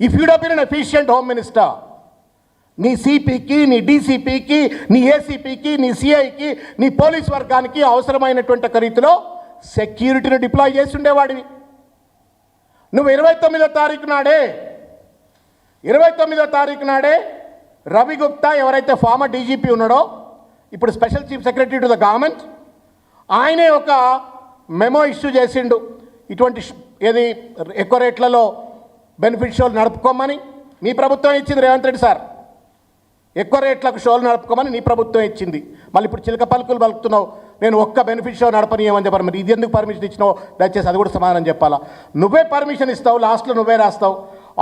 If you'd been an efficient home minister, నీ సిపికి, నీ డీసీపీకి, నీ ఏసీపీకి, నీ సిఐకి, నీ పోలీస్ వర్గానికి అవసరమైనటువంటి రీతిలో సెక్యూరిటీని డిప్లాయ్ చేసి ఉండేవాడివి. నువ్వు 29వ తారీఖు నాడే రవి గుప్తా, ఎవరైతే ఫార్మర్ డీజీపీ ఉన్నాడో, ఇప్పుడు special chief secretary to the government, ఆయనే ఒక మెమో ఇష్యూ చేసిండు. ఇటువంటి ఏది ఎక్కువ రేట్లలో బెనిఫిట్ షోలు నడుపుకోమని మీ ప్రభుత్వం ఇచ్చింది. రేవంత్ రెడ్డి సార్, ఎక్కువ రేట్లకు షోలు నడుపుకోమని నీ ప్రభుత్వం ఇచ్చింది. మళ్ళీ ఇప్పుడు చిలక పలుకులు పలుకుతున్నావు, నేను ఒక్క బెనిఫిట్ షో నడపనీయమని చెప్పారు. మరి ఇది ఎందుకు పర్మిషన్ ఇచ్చినావు? దయచేసి అది కూడా సమాధానం చెప్పాలా. నువ్వే పర్మిషన్ ఇస్తావు, లాస్ట్లో నువ్వే రాస్తావు.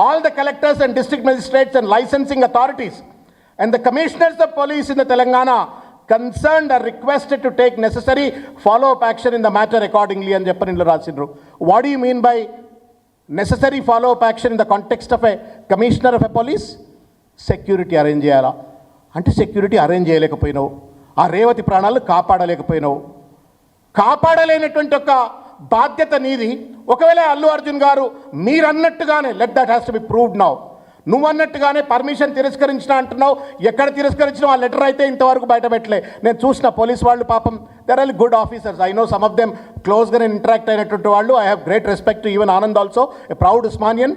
All the collectors and district magistrates and licensing authorities and the commissioners of police in the Telangana concerned are requested to take necessary follow-up action in the matter accordingly అని చెప్పని ఇందులో రాసిండ్రు. What do you mean by necessary follow-up action in the context of a commissioner of a police? Security arrange చేయాలా అంటే security arrange చేయలేకపోయినావు. ఆ రేవతి ప్రాణాలను కాపాడలేకపోయినావు. కాపాడలేనటువంటి ఒక బాధ్యత నీది. ఒకవేళ అల్లు అర్జున్ గారు మీరన్నట్టుగానే, let that has to be proved now, నువ్వు అన్నట్టుగానే పర్మిషన్ తిరస్కరించిన అంటున్నావు. ఎక్కడ తిరస్కరించిన ఆ లెటర్ అయితే ఇంతవరకు బయటపెట్టలే. నేను చూసిన పోలీస్ వాళ్ళు పాపం, there are good officers. I know some of them క్లోజ్గా నేను ఇంటరాక్ట్ అయినటువంటి వాళ్ళు. I have great respect to even Anand also, a proud Osmanian,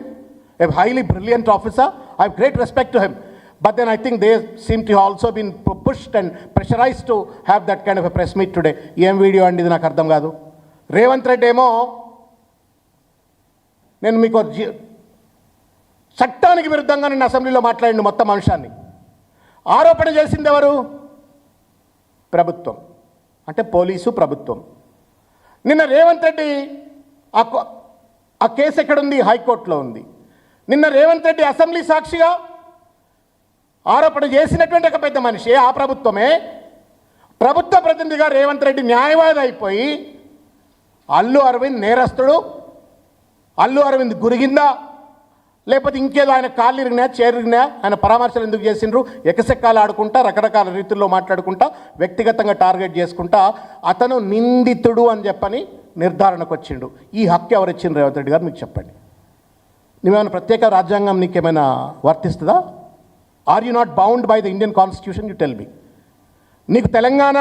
a highly brilliant officer. I have great respect to him. But then I think they seem to also been pushed and pressurized to have that kind of a press meet today. ఏం video అండి ఇది నాకు అర్థం కాదు. రేవంత్ రెడ్డి ఏమో నేను మీకు చట్టానికి విరుద్ధంగా నిన్న అసెంబ్లీలో మాట్లాడిండు మొత్తం అంశాన్ని. ఆరోపణ చేసింది ఎవరు? ప్రభుత్వం, అంటే పోలీసు ప్రభుత్వం. నిన్న రేవంత్ రెడ్డి ఆ కేసు ఎక్కడుంది? హైకోర్టులో ఉంది. నిన్న రేవంత్ రెడ్డి అసెంబ్లీ సాక్షిగా ఆరోపణ చేసినటువంటి ఒక పెద్ద మనిషి ఆ ప్రభుత్వమే. ప్రభుత్వ ప్రతినిధిగా రేవంత్ రెడ్డి న్యాయవాది అయిపోయి అల్లు అరవింద్ నేరస్తుడు, అల్లు అరవింద్ గురిగిందా, లేకపోతే ఇంకేదో ఆయన కాళ్ళు ఇరిగినా చేరిగినా ఆయన పరామర్శలు ఎందుకు చేసిండ్రు? ఎకసెక్కాలు ఆడుకుంటా, రకరకాల రీతుల్లో మాట్లాడుకుంటా, వ్యక్తిగతంగా టార్గెట్ చేసుకుంటా అతను నిందితుడు అని చెప్పని నిర్ధారణకు వచ్చిండు. ఈ హక్కు ఎవరు ఇచ్చిండ్రు? రేవంత్ రెడ్డి గారు మీకు చెప్పండి. నువ్వేమైనా ప్రత్యేక రాజ్యాంగం నీకేమైనా వర్తిస్తుందా? Are you not bound by the Indian constitution? You tell me. నీకు తెలంగాణ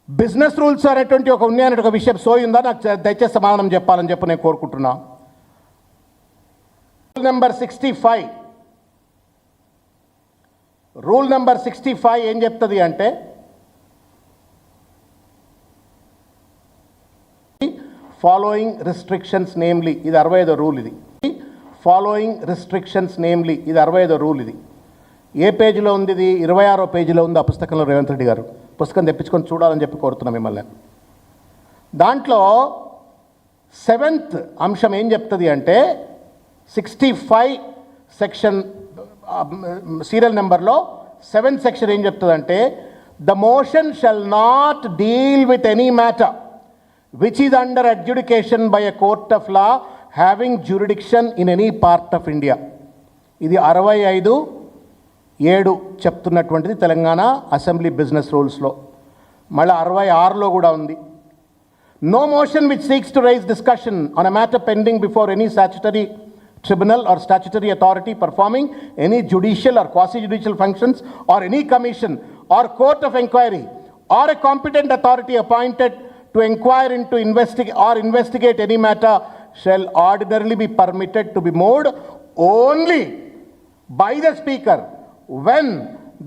బిజినెస్ రూల్స్ అనేటువంటి ఒక ఉన్నాయనే ఒక విషయం సోయి ఉందా? నాకు దయచేసి సమాధానం చెప్పాలని చెప్పి నేను కోరుకుంటున్నా. రూల్ నెంబర్ 65, రూల్ నెంబర్ 65 ఏం చెప్తుంది అంటే, ఫాలోయింగ్ రిస్ట్రిక్షన్స్ నేమ్లీ, ఇది 65వ రూల్. ఇది ఫాలోయింగ్ రిస్ట్రిక్షన్స్ నేమ్లీ, ఇది 65వ రూల్. ఇది ఏ పేజీలో ఉంది? ఇది 26వ పేజీలో ఉంది ఆ పుస్తకంలో. రేవంత్ రెడ్డి గారు పుస్తకం తెప్పించుకొని చూడాలని చెప్పి కోరుతున్నాం మిమ్మల్ని. దాంట్లో 7th అంశం ఏం చెప్తుంది అంటే, 65 సెక్షన్ సీరియల్ నెంబర్లో 7th సెక్షన్ ఏం చెప్తుందంటే, the motion shall not deal with any matter which is under adjudication by a court of law having jurisdiction in any part of India. ఇది 65(7) చెప్తున్నటువంటిది తెలంగాణ అసెంబ్లీ బిజినెస్ రూల్స్లో. మళ్ళీ 66లో కూడా ఉంది. No motion which seeks to raise discussion on a matter pending before any statutory tribunal or statutory authority performing any judicial or quasi-judicial functions or any commission or court of inquiry or a competent authority appointed to inquire into investigate any matter shall ordinarily be permitted to be moved only by the speaker when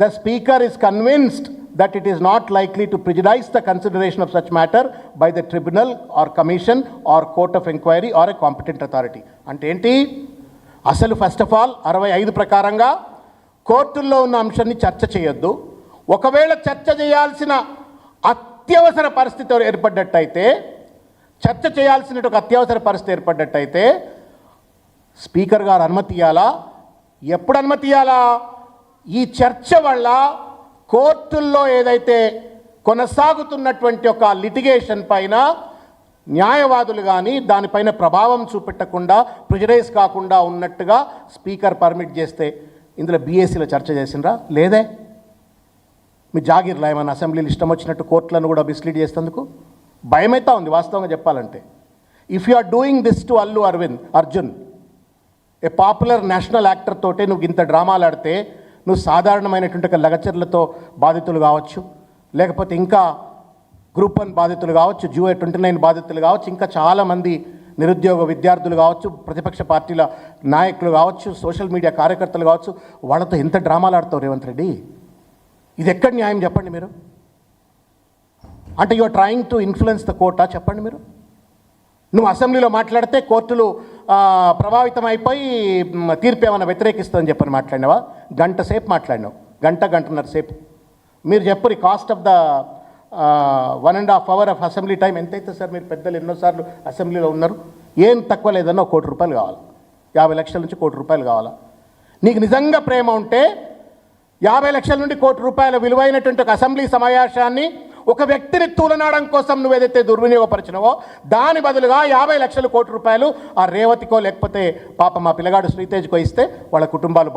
the speaker is convinced that it is not likely to prejudice the consideration of such matter by the tribunal or commission or court of inquiry or a competent authority. అంటే ఏంటి? అసలు first of all 65 ప్రకారంగా కోర్టుల్లో ఉన్న అంశాన్ని చర్చ చేయొద్దు. ఒకవేళ చర్చ చేయాల్సిన అత్యవసర పరిస్థితి ఏర్పడ్డట్టయితే, చర్చ చేయాల్సిన ఒక అత్యవసర పరిస్థితి ఏర్పడ్డట్టయితే స్పీకర్ గారు అనుమతి ఇవ్వాలా? ఎప్పుడు అనుమతి ఇవ్వాలా? ఈ చర్చ వల్ల కోర్టుల్లో ఏదైతే కొనసాగుతున్నటువంటి ఒక లిటిగేషన్ పైన న్యాయవాదులు కానీ దానిపైన ప్రభావం చూపెట్టకుండా, ప్రెజరైజ్ కాకుండా ఉన్నట్టుగా స్పీకర్ పర్మిట్ చేస్తే. ఇందులో బీఎస్సీలో చర్చ చేసిండ్రా? లేదే. మీ జాగీర్లా ఏమైనా అసెంబ్లీలు ఇష్టం వచ్చినట్టు కోర్టులను కూడా మిస్లీడ్ చేసేందుకు భయమైతే ఉంది వాస్తవంగా చెప్పాలంటే. If you are doing this to Arjun, a popular national actor తోటే నువ్వు ఇంత డ్రామాలు ఆడితే నువ్వు సాధారణమైనటువంటి లగచర్లతో బాధితులు కావచ్చు, లేకపోతే ఇంకా గ్రూప్ 1 బాధితులు కావచ్చు, June 29 బాధితులు కావచ్చు, ఇంకా చాలామంది నిరుద్యోగ విద్యార్థులు కావచ్చు, ప్రతిపక్ష పార్టీల నాయకులు కావచ్చు, సోషల్ మీడియా కార్యకర్తలు కావచ్చు, వాళ్ళతో ఎంత డ్రామాలు ఆడతావు రేవంత్ రెడ్డి? ఇది ఎక్కడ న్యాయం చెప్పండి మీరు? అంటే you are trying to influence the కోర్టా చెప్పండి మీరు? నువ్వు అసెంబ్లీలో మాట్లాడితే కోర్టులు ప్రభావితం అయిపోయి తీర్పు ఏమైనా వ్యతిరేకిస్తుందని చెప్పని మాట్లాడినావా? గంట సేపు మాట్లాడినావు, గంటన్నర సేపు. మీరు చెప్పరు cost of the 1.5 hour of assembly time ఎంతైతే సార్? మీరు పెద్దలు ఎన్నోసార్లు అసెంబ్లీలో ఉన్నారు. ఏం తక్కువ లేదన్నా ₹1 కోటి కావాలి, 50 లక్షల నుంచి ₹1 కోటి కావాలా? నీకు నిజంగా ప్రేమ ఉంటే 50 లక్షల నుండి ₹1 కోటి విలువైనటువంటి ఒక అసెంబ్లీ సమావేశాన్ని ఒక వ్యక్తిని తూలనాడడం కోసం నువ్వు ఏదైతే దుర్వినియోగపరిచినవో దాని బదులుగా 50 లక్షల ₹1 కోటి ఆ రేవతికో లేకపోతే పాప మా పిల్లగాడు శ్రీతేజ్కో ఇస్తే వాళ్ళ కుటుంబాలు